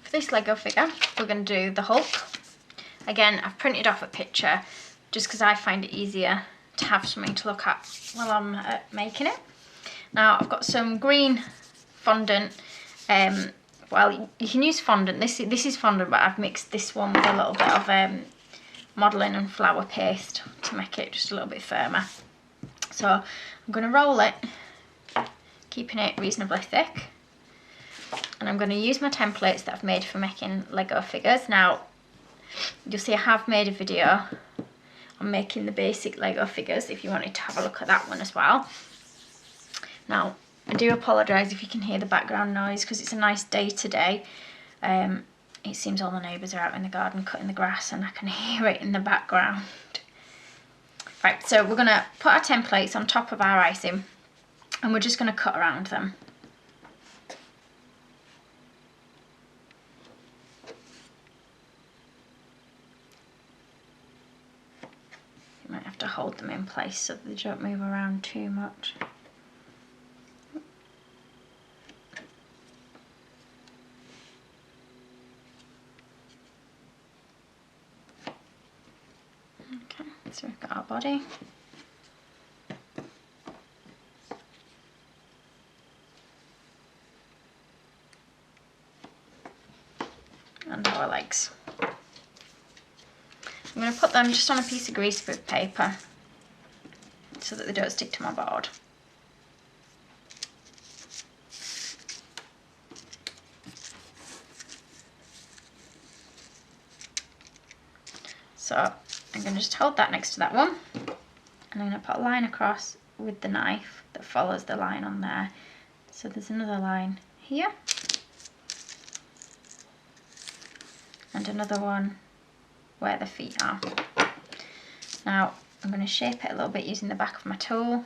For this Lego figure, we're going to do the Hulk. Again, I've printed off a picture just because I find it easier to have something to look at while I'm making it. Now, I've got some green fondant. Well, you can use fondant. This is fondant, but I've mixed this one with a little bit of modelling and flour paste to make it just a little bit firmer. So I'm going to roll it, keeping it reasonably thick. And I'm going to use my templates that I've made for making Lego figures. Now, you'll see I have made a video on making the basic Lego figures if you wanted to have a look at that one as well. Now, I do apologise if you can hear the background noise because it's a nice day today. It seems all the neighbours are out in the garden cutting the grass and I can hear it in the background. Right, so we're going to put our templates on top of our icing and we're just going to cut around them. You might have to hold them in place so that they don't move around too much. Okay, so we've got our body. And our legs. I'm going to put them just on a piece of greaseproof paper so that they don't stick to my board. So I'm going to just hold that next to that one and I'm going to put a line across with the knife that follows the line on there. So there's another line here and another one where the feet are. Now I'm going to shape it a little bit using the back of my tool.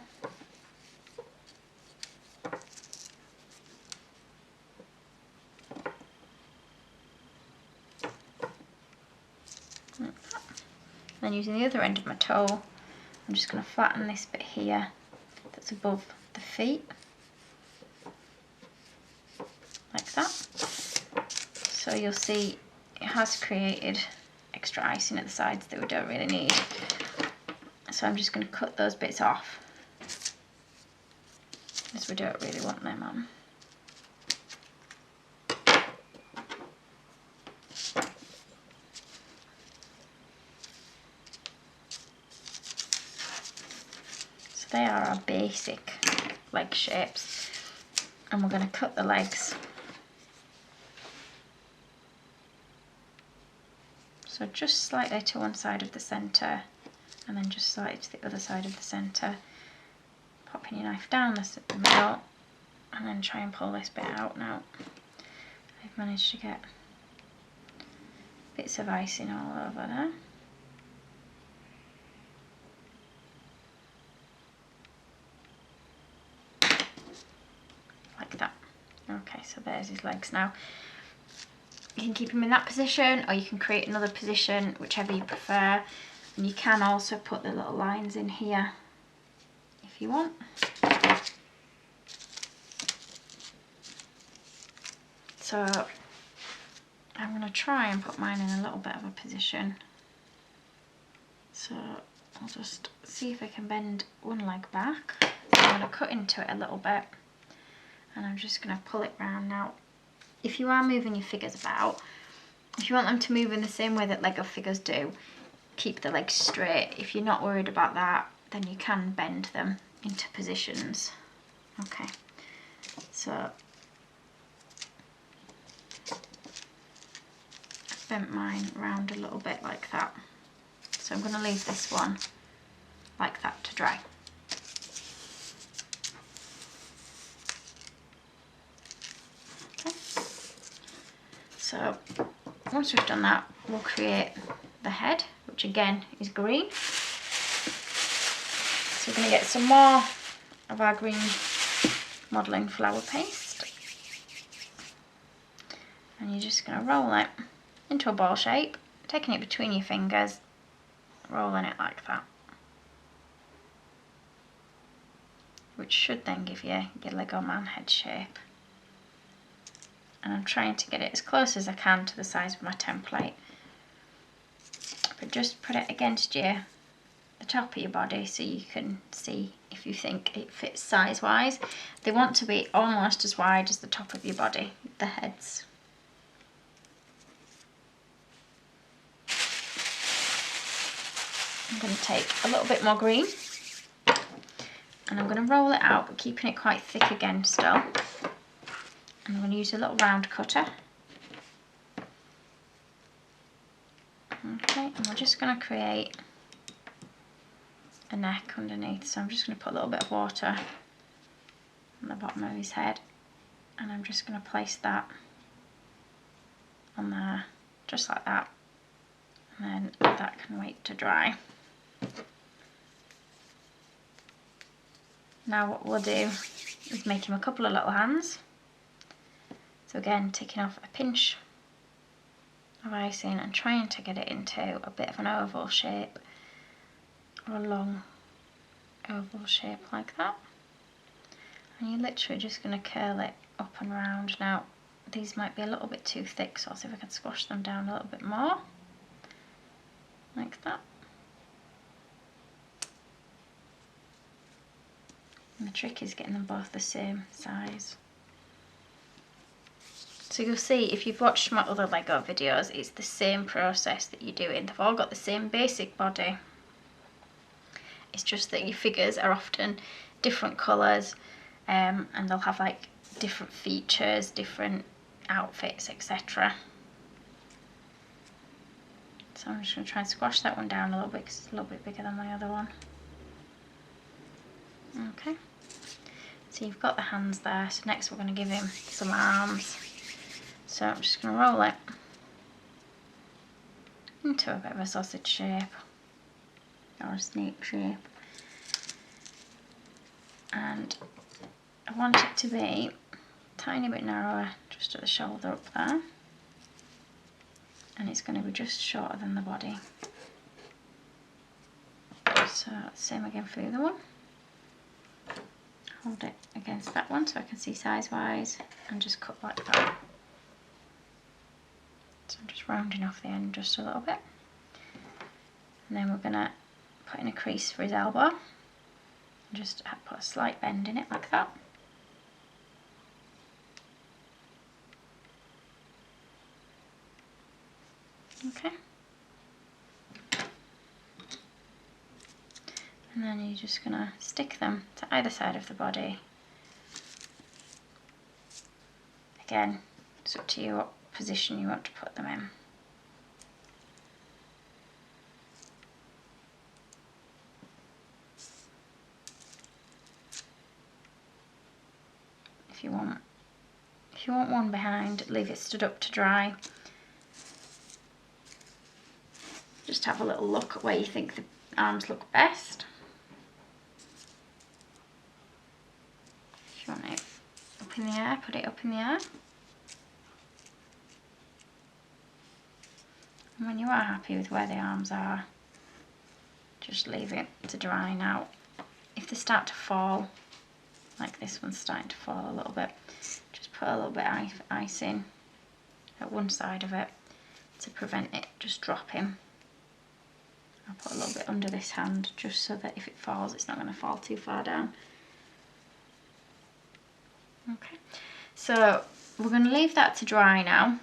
Like that. Then using the other end of my tool, I'm just going to flatten this bit here that's above the feet. Like that. So you'll see it has created extra icing at the sides that we don't really need. So I'm just going to cut those bits off as we don't really want them on. So they are our basic leg shapes and we're going to cut the legs. So just slightly to one side of the centre and then just slightly to the other side of the centre. Popping your knife down the middle and then try and pull this bit out. Now I've managed to get bits of icing all over there. Like that. Okay, so there's his legs now. You can keep him in that position or you can create another position, whichever you prefer. And you can also put the little lines in here if you want. So I'm going to try and put mine in a little bit of a position. So I'll just see if I can bend one leg back. So I'm going to cut into it a little bit and I'm just going to pull it round. Now, if you are moving your figures about, if you want them to move in the same way that Lego figures do, keep the legs straight. If you're not worried about that, then you can bend them into positions. Okay, so I've bent mine round a little bit like that. So I'm going to leave this one like that to dry. Okay. So once we've done that, we'll create the head, which again is green. So we're going to get some more of our green modelling flour paste. And you're just going to roll it into a ball shape, taking it between your fingers, rolling it like that. Which should then give you your Lego man head shape. and I'm trying to get it as close as I can to the size of my template. But just put it against the top of your body so you can see if you think it fits size wise. They want to be almost as wide as the top of your body, the heads. I'm going to take a little bit more green and I'm going to roll it out, but keeping it quite thick again still. And I'm going to use a little round cutter. Okay, and we're just going to create a neck underneath. So I'm just going to put a little bit of water on the bottom of his head, and I'm just going to place that on there, just like that. And then that can wait to dry. Now what we'll do is make him a couple of little hands. So again, taking off a pinch of icing and trying to get it into a bit of an oval shape, or a long oval shape like that. And you're literally just going to curl it up and round. Now these might be a little bit too thick, so I'll see if I can squash them down a little bit more, like that. And the trick is getting them both the same size. So you'll see, if you've watched my other Lego videos, it's the same process that you're doing. They've all got the same basic body. It's just that your figures are often different colours, and they'll have like different features, different outfits, etc. So I'm just going to try and squash that one down a little bit because it's a little bit bigger than my other one. Okay, so you've got the hands there. So next we're going to give him some arms. So I'm just going to roll it into a bit of a sausage shape, or a snake shape. And I want it to be a tiny bit narrower just at the shoulder up there. And it's going to be just shorter than the body. So same again for the other one. Hold it against that one so I can see size wise, and just cut like that. So I'm just rounding off the end just a little bit. And then we're going to put in a crease for his elbow. And just put a slight bend in it like that. Okay. And then you're just going to stick them to either side of the body. Again, it's up to you what position you want to put them in. If you want one behind, leave it stood up to dry. Just have a little look at where you think the arms look best. If you want it up in the air, put it up in the air. And when you are happy with where the arms are, just leave it to dry. Now, if they start to fall, like this one's starting to fall a little bit, just put a little bit of icing at one side of it to prevent it just dropping. I'll put a little bit under this hand just so that if it falls, it's not going to fall too far down. Okay, so we're going to leave that to dry now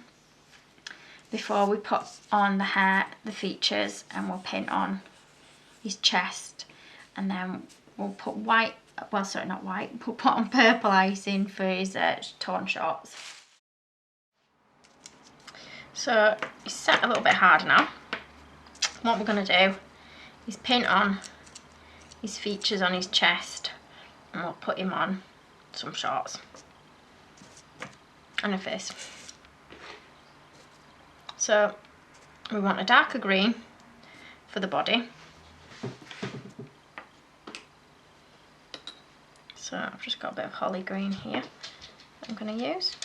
before we put on the hair, the features, and we'll pin on his chest, and then we'll put white, well sorry not white, we'll put on purple icing for his torn shorts. So he's set a little bit hard now. What we're going to do is pin on his features on his chest, and we'll put him on some shorts and a face. So we want a darker green for the body. So I've just got a bit of holly green here that I'm going to use.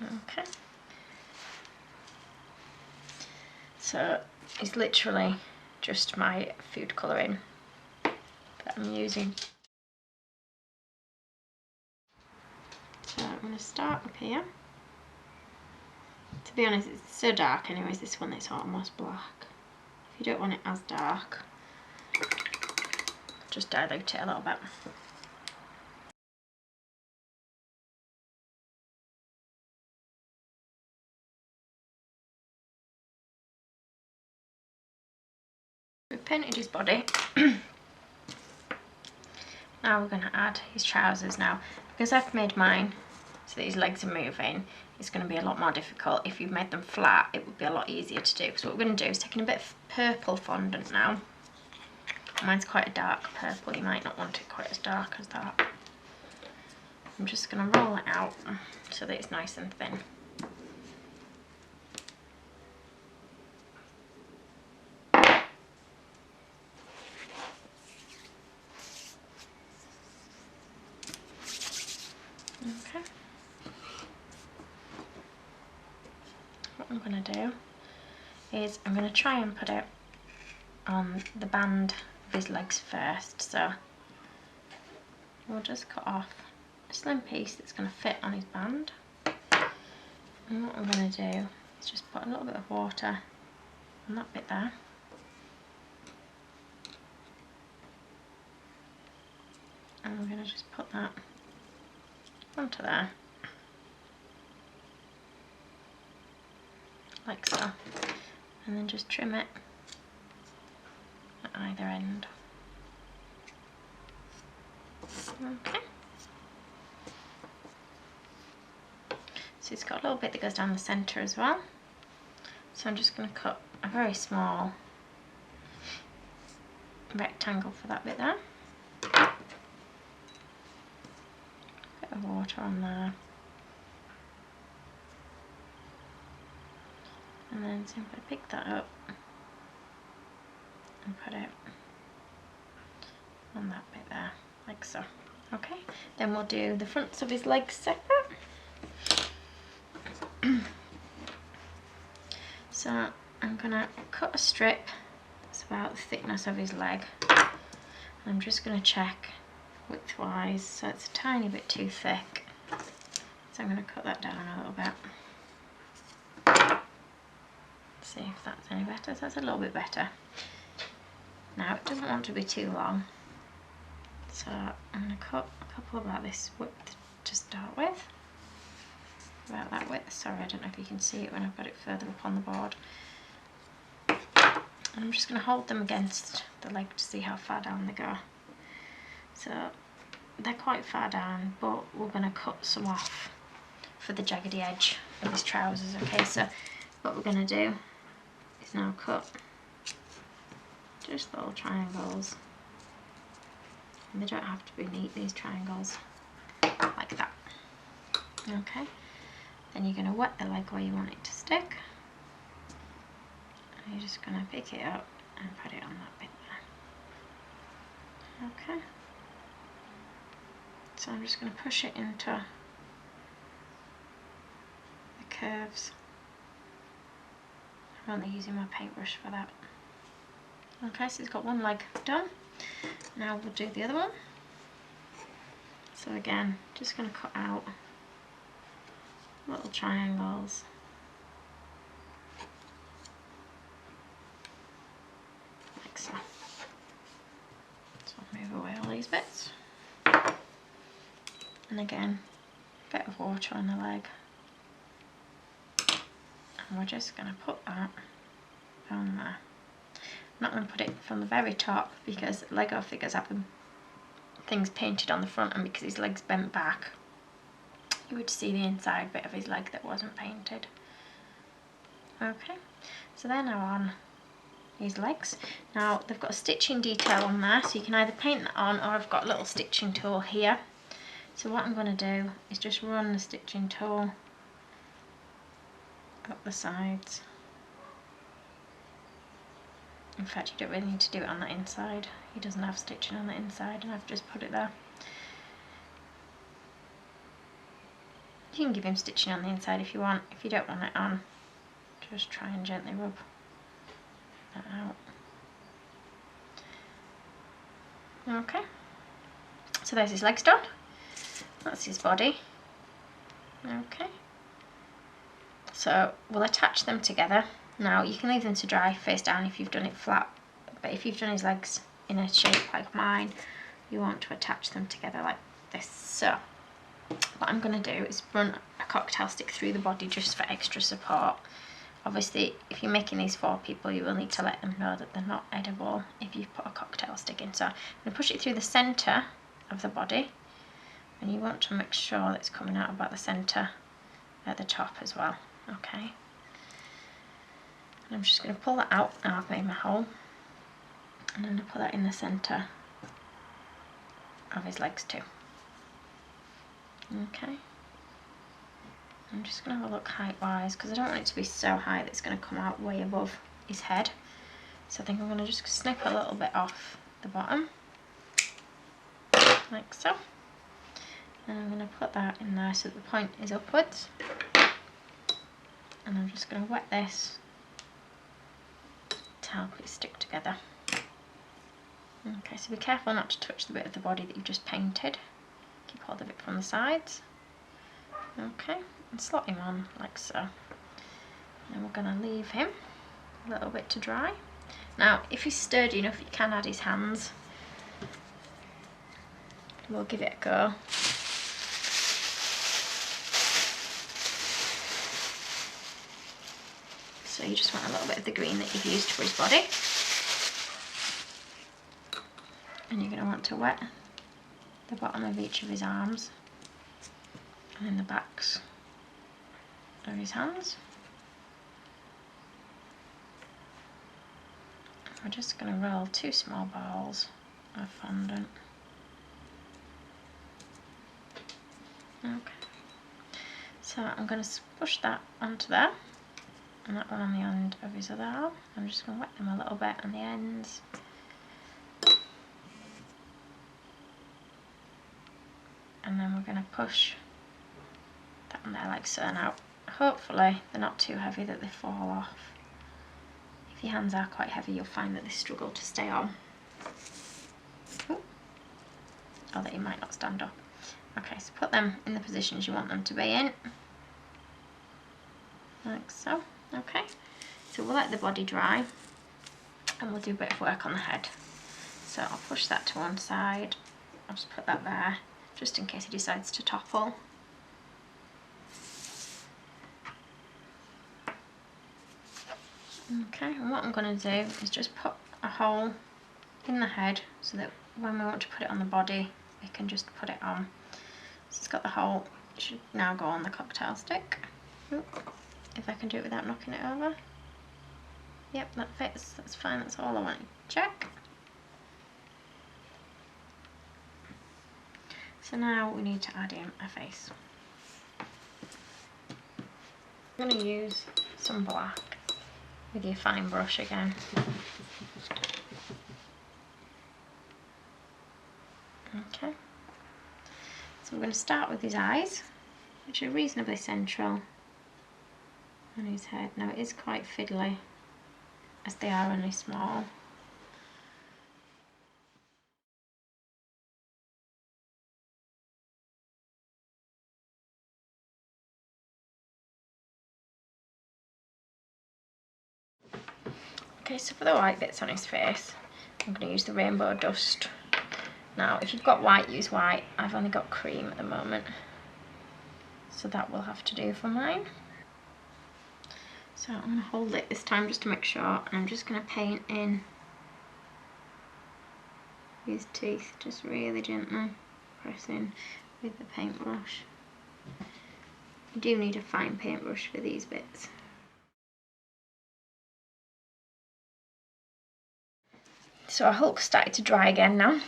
Okay. So it's literally just my food colouring that I'm using. to start up here. To be honest, it's so dark anyways, this one, it's almost black. If you don't want it as dark, just dilute it a little bit. We've painted his body. Now we're going to add his trousers. Now, because I've made mine so that his legs are moving, it's going to be a lot more difficult. If you've made them flat, it would be a lot easier to do. So what we're going to do is taking a bit of purple fondant now. Mine's quite a dark purple, you might not want it quite as dark as that. I'm just going to roll it out so that it's nice and thin. Okay. What I'm going to do is I'm going to try and put it on the band of his legs first. So we'll just cut off a slim piece that's going to fit on his band. And what I'm going to do is just put a little bit of water on that bit there. And we're going to just put that onto there, like so, and then just trim it at either end. Okay. So it's got a little bit that goes down the centre as well. So I'm just going to cut a very small rectangle for that bit there. Bit of water on there. And then simply pick that up and put it on that bit there, like so. Okay, then we'll do the fronts of his legs separate. So I'm gonna cut a strip that's about the thickness of his leg. I'm just gonna check width-wise, so it's a tiny bit too thick. So I'm gonna cut that down a little bit. See if that's any better. So that's a little bit better. Now it doesn't want to be too long, so I'm going to cut a couple about this width to start with. About that width. Sorry, I don't know if you can see it when I've got it further up on the board. And I'm just going to hold them against the leg to see how far down they go. So they're quite far down, but we're going to cut some off for the jaggedy edge of his trousers. Okay, so what we're going to do is now cut just little triangles, and they don't have to be neat, these triangles, like that. Okay, then you're going to wet the leg where you want it to stick, and you're just going to pick it up and put it on that bit there. Okay, so I'm just going to push it into the curves. I'm only using my paintbrush for that. Okay, so it's got one leg done. Now we'll do the other one. So again, just going to cut out little triangles. Like so. So I'll move away all these bits. And again, a bit of water on the leg. And we're just going to put that down there. I'm not going to put it from the very top because Lego figures have things painted on the front, and because his leg's bent back, you would see the inside bit of his leg that wasn't painted. Okay, so they're now on his legs. Now they've got a stitching detail on there, so you can either paint that on, or I've got a little stitching tool here. So what I'm going to do is just run the stitching tool up the sides. In fact, you don't really need to do it on the inside. He doesn't have stitching on the inside, and I've just put it there. You can give him stitching on the inside if you want. If you don't want it on, just try and gently rub that out. Okay, so there's his legs done. That's his body. Okay. So we'll attach them together. Now you can leave them to dry face down if you've done it flat, but if you've done his legs in a shape like mine, you want to attach them together like this. So what I'm going to do is run a cocktail stick through the body just for extra support. Obviously, if you're making these for people, you will need to let them know that they're not edible if you put a cocktail stick in. So I'm going to push it through the centre of the body, and you want to make sure that it's coming out about the centre at the top as well. Okay. And I'm just going to pull that out. Now I've made my hole, and I'm going to put that in the centre of his legs too. Okay. I'm just going to have a look height-wise, because I don't want it to be so high that it's going to come out way above his head. So I think I'm going to just snip a little bit off the bottom, like so. And I'm going to put that in there so that the point is upwards. And I'm just going to wet this to help it stick together. Okay, so be careful not to touch the bit of the body that you've just painted. Keep hold of it from the sides. Okay, and slot him on like so. And then we're going to leave him a little bit to dry. Now, if he's sturdy enough, you can add his hands. We'll give it a go. So you just want a little bit of the green that you've used for his body. And you're going to want to wet the bottom of each of his arms and then the backs of his hands. We're just going to roll 2 small balls of fondant. Okay. So I'm going to push that onto there, and that one on the end of his other arm. I'm just going to wet them a little bit on the ends. And then we're going to push that on there like so. Now, hopefully they're not too heavy that they fall off. If your hands are quite heavy, you'll find that they struggle to stay on. Ooh. Or that you might not stand up. Okay, so put them in the positions you want them to be in. Like so. Okay, so we'll let the body dry and we'll do a bit of work on the head. So I'll push that to one side. I'll just put that there, just in case he decides to topple. Okay, and what I'm going to do is just put a hole in the head so that when we want to put it on the body, we can just put it on. So it's got the hole, it should now go on the cocktail stick. Ooh, if I can do it without knocking it over. Yep, that fits, that's fine, that's all I want to check. So now we need to add in a face. I'm going to use some black with your fine brush again. Okay. So we're going to start with his eyes, which are reasonably central on his head. Now it is quite fiddly, as they are only small. Okay, so for the white bits on his face, I'm going to use the rainbow dust. Now, if you've got white, use white. I've only got cream at the moment, so that will have to do for mine. So I'm going to hold it this time just to make sure, and I'm just going to paint in his teeth, just really gently pressing with the paintbrush. You do need a fine paintbrush for these bits. So our Hulk started to dry again now.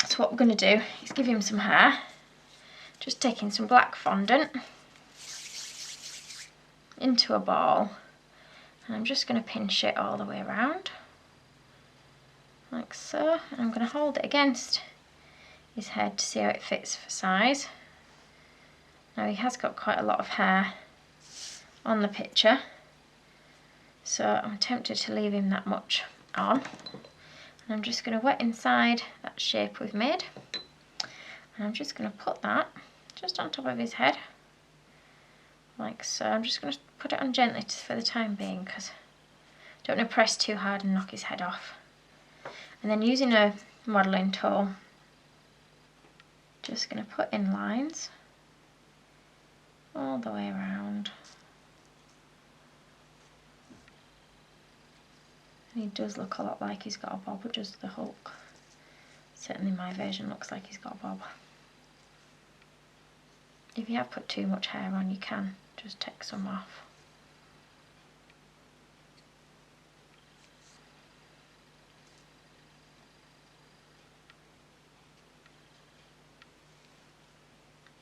So what we're going to do is give him some hair. Just taking some black fondant into a ball, and I'm just going to pinch it all the way around, like so. And I'm going to hold it against his head to see how it fits for size. Now he has got quite a lot of hair on the picture, so I'm tempted to leave him that much on. And I'm just going to wet inside that shape we've made, and I'm just going to put that just on top of his head, like so. I'm just going to put it on gently for the time being because I don't want to press too hard and knock his head off. And then using a modelling tool, just going to put in lines all the way around. And he does look a lot like he's got a bob, does the Hulk. Certainly my version looks like he's got a bob. If you have put too much hair on, you can just take some off.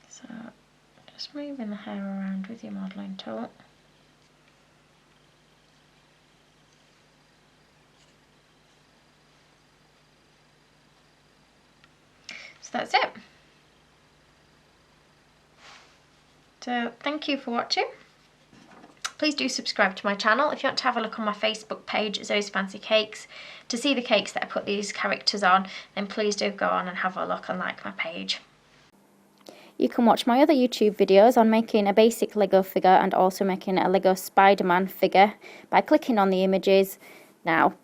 So just moving the hair around with your modelling tool. So that's it. So thank you for watching. Please do subscribe to my channel. If you want to have a look on my Facebook page, Zoes Fancy Cakes, to see the cakes that I put these characters on, then please do go on and have a look and like my page. You can watch my other YouTube videos on making a basic Lego figure and also making a Lego Spider-Man figure by clicking on the images now.